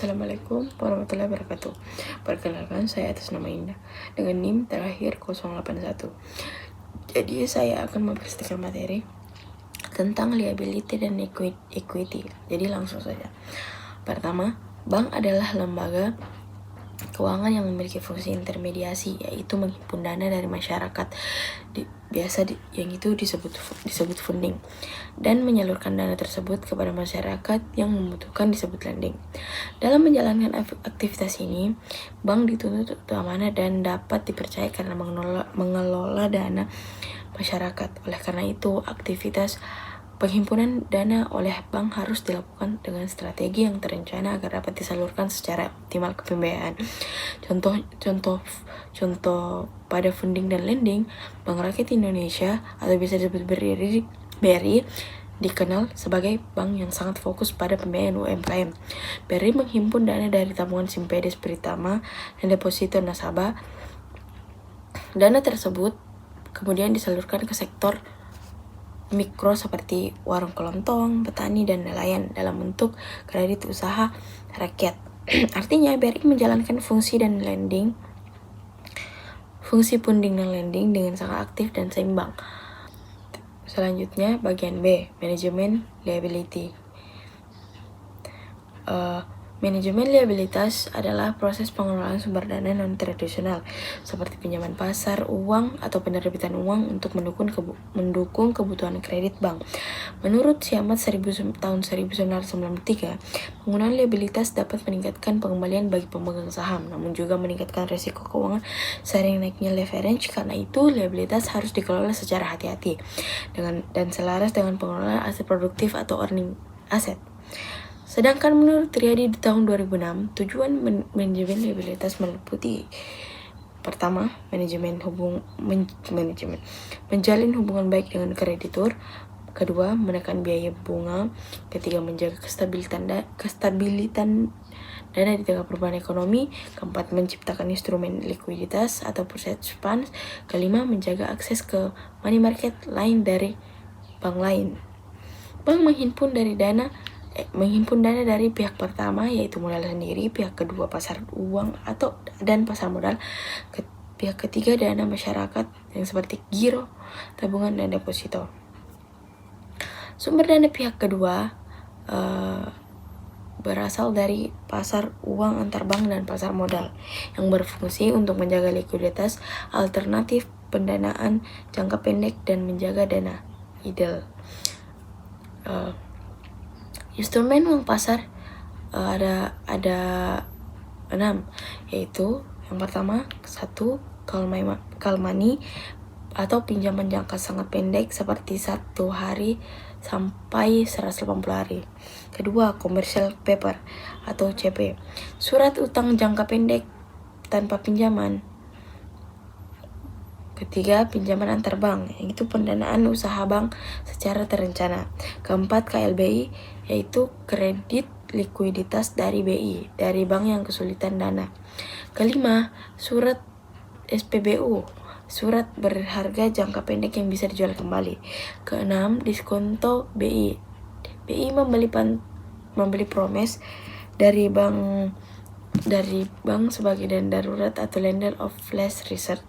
Assalamualaikum warahmatullahi wabarakatuh. Perkenalkan, saya atas nama Indah dengan NIM terakhir 081. Jadi saya akan mempresentasikan materi tentang liability dan equity. Jadi langsung saja. Pertama, bank adalah lembaga keuangan yang memiliki fungsi intermediasi, yaitu menghimpun dana dari masyarakat, yang itu disebut funding, dan menyalurkan dana tersebut kepada masyarakat yang membutuhkan disebut lending. Dalam menjalankan aktivitas ini, bank dituntut untuk amanah dan dapat dipercaya karena mengelola dana masyarakat. Oleh karena itu, aktivitas penghimpunan dana oleh bank harus dilakukan dengan strategi yang terencana agar dapat disalurkan secara optimal ke pembiayaan. Contoh pada funding dan lending, Bank Rakyat Indonesia atau bisa disebut BRI dikenal sebagai bank yang sangat fokus pada pembiayaan UMKM. BRI menghimpun dana dari tabungan Simpedes Pritama dan deposito nasabah. Dana tersebut kemudian disalurkan ke sektor mikro seperti warung kelontong, petani, dan nelayan dalam bentuk kredit usaha rakyat. Artinya BRI menjalankan fungsi funding dan lending dengan sangat aktif dan seimbang. Selanjutnya bagian B, manajemen liability. Manajemen liabilitas adalah proses pengelolaan sumber dana non-tradisional seperti pinjaman pasar uang atau penerbitan uang untuk mendukung kebutuhan kredit bank. Menurut Siamat tahun 1993, penggunaan liabilitas dapat meningkatkan pengembalian bagi pemegang saham, namun juga meningkatkan risiko keuangan seiring naiknya leverage. Karena itu, liabilitas harus dikelola secara hati-hati dan selaras dengan pengelolaan aset produktif atau earning asset. Sedangkan menurut Triadi di tahun 2006, tujuan manajemen liabilitas meliputi: pertama, menjalin hubungan baik dengan kreditur. Kedua, menekan biaya bunga. Ketiga, menjaga kestabilitan dana di tengah perubahan ekonomi. Keempat, menciptakan instrumen likuiditas atau purchase funds. Kelima, menjaga akses ke money market lain dari bank lain. Bank menghimpun dana dari pihak pertama, yaitu modal sendiri, pihak kedua pasar uang dan pasar modal, pihak ketiga dana masyarakat yang seperti giro, tabungan, dan deposito. Sumber dana pihak kedua berasal dari pasar uang antar bank dan pasar modal yang berfungsi untuk menjaga likuiditas alternatif, pendanaan jangka pendek, dan menjaga dana idle. Instrumen uang pasar ada 6, yaitu yang pertama 1, call money atau pinjaman jangka sangat pendek seperti 1 hari sampai 180 hari. Kedua, commercial paper atau CP, surat utang jangka pendek tanpa pinjaman. Ketiga, pinjaman antar bank, yaitu pendanaan usaha bank secara terencana. Keempat, KLBI, yaitu kredit likuiditas dari BI, dari bank yang kesulitan dana. Kelima, surat SPBU, surat berharga jangka pendek yang bisa dijual kembali. Keenam, diskonto BI. BI membeli promes dari bank sebagai dana darurat atau lender of last resort.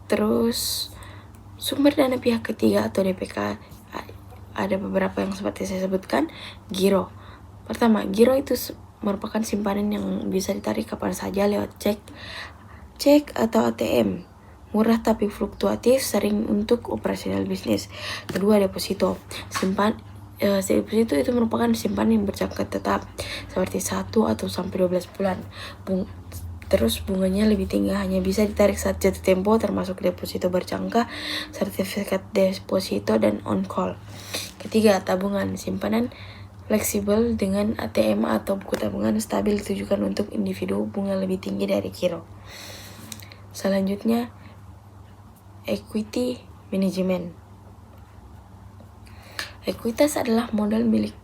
Terus, sumber dana pihak ketiga atau DPK ada beberapa yang seperti saya sebutkan. Giro. Pertama, giro itu merupakan simpanan yang bisa ditarik kapan saja lewat cek atau ATM. Murah tapi fluktuatif, sering untuk operasional bisnis. Kedua, deposito. Deposito itu merupakan simpanan yang berjangka tetap seperti 1 atau sampai 12 bulan. Terus bunganya lebih tinggi, hanya bisa ditarik saat jatuh tempo, termasuk deposito berjangka, sertifikat deposito, dan on call. Ketiga, tabungan. Simpanan fleksibel dengan ATM atau buku tabungan stabil ditujukan untuk individu, bunga lebih tinggi dari giro. Selanjutnya, equity management. Ekuitas adalah modal milik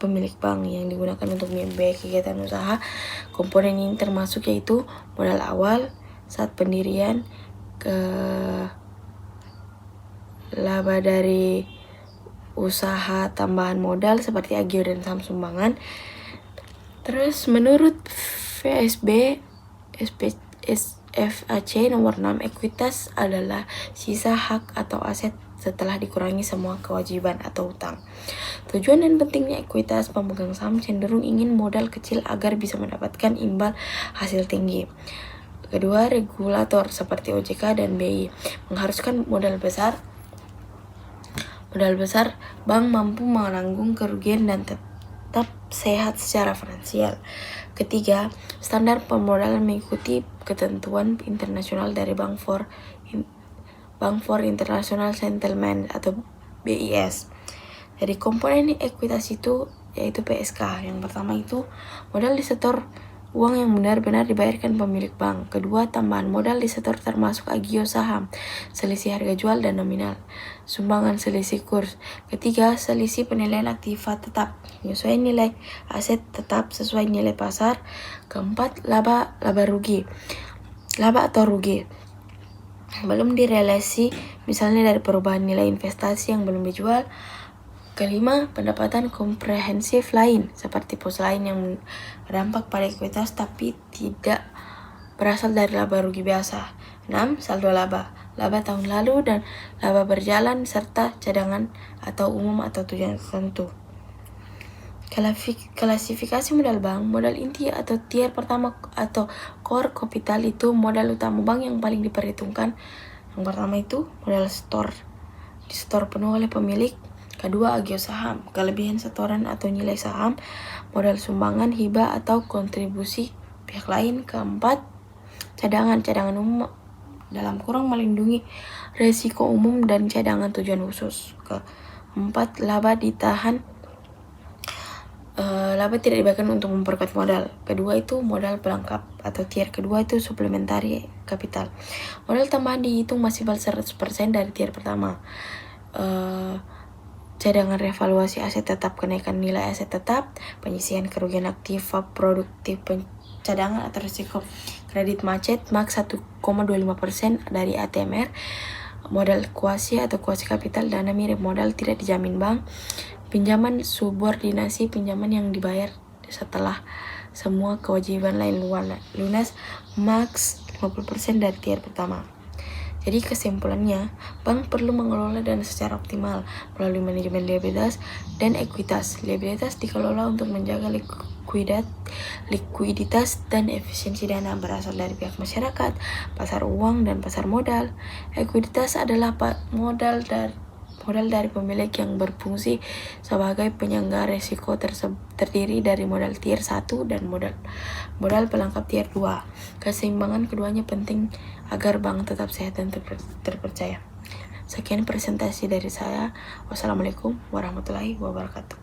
pemilik bank yang digunakan untuk membiayai kegiatan usaha. Komponen ini termasuk yaitu modal awal saat pendirian, laba dari usaha tambahan modal seperti agio dan saham sumbangan, Terus menurut VSB SFAC nomor 6, ekuitas adalah sisa hak atau aset setelah dikurangi semua kewajiban atau utang. Tujuan dan pentingnya ekuitas: pemegang saham cenderung ingin modal kecil agar bisa mendapatkan imbal hasil tinggi. Kedua, regulator seperti OJK dan BI mengharuskan modal besar, bank mampu menanggung kerugian dan tetap sehat secara finansial. Ketiga, standar pemodalan mengikuti ketentuan internasional dari Bank for International Settlement atau BIS. Dari komponen ekuitas itu yaitu PSK. Yang pertama itu modal disetor uang yang benar-benar dibayarkan pemilik bank. Kedua, tambahan modal disetor termasuk agio saham, selisih harga jual dan nominal, sumbangan selisih kurs. Ketiga, selisih penilaian aktiva tetap, penyesuaian nilai aset tetap sesuai nilai pasar. Keempat, laba atau rugi belum direalisasi, misalnya dari perubahan nilai investasi yang belum dijual. Kelima, pendapatan komprehensif lain seperti pos lain yang berdampak pada ekuitas tapi tidak berasal dari laba rugi biasa. 6. Saldo laba tahun lalu dan laba berjalan serta cadangan atau umum atau tujuan tertentu. Klasifikasi modal bank: modal inti atau tier pertama atau core capital itu modal utama bank yang paling diperhitungkan. Yang pertama itu modal disetor penuh oleh pemilik. Kedua, agio saham, kelebihan setoran atau nilai saham. Modal sumbangan, hibah atau kontribusi pihak lain. Keempat, cadangan umum dalam kurang melindungi resiko umum dan cadangan tujuan khusus. Keempat, laba tidak dibayarkan untuk memperkuat modal. Kedua itu modal pelengkap atau tier kedua itu suplementari kapital. Modal tambahan dihitung masifal 100% dari tier pertama. Cadangan revaluasi aset tetap, kenaikan nilai aset tetap, penyisihan kerugian aktiva produktif cadangan atau risiko kredit macet maks 1,25% dari ATMR. Modal kuasi atau kuasi kapital, dana mirip modal tidak dijamin bank. Pinjaman subordinasi, pinjaman yang dibayar setelah semua kewajiban lain lunas maks 50% dari tier pertama. Jadi kesimpulannya, bank perlu mengelola dana secara optimal melalui manajemen likuiditas dan ekuitas. Likuiditas dikelola untuk menjaga likuiditas dan efisiensi dana berasal dari pihak masyarakat, pasar uang, dan pasar modal. Ekuiditas adalah modal dari pemilik yang berfungsi sebagai penyangga risiko, terdiri dari modal tier 1 dan modal pelengkap tier 2. Keseimbangan keduanya penting agar bank tetap sehat dan terpercaya. Sekian presentasi dari saya. Wassalamualaikum warahmatullahi wabarakatuh.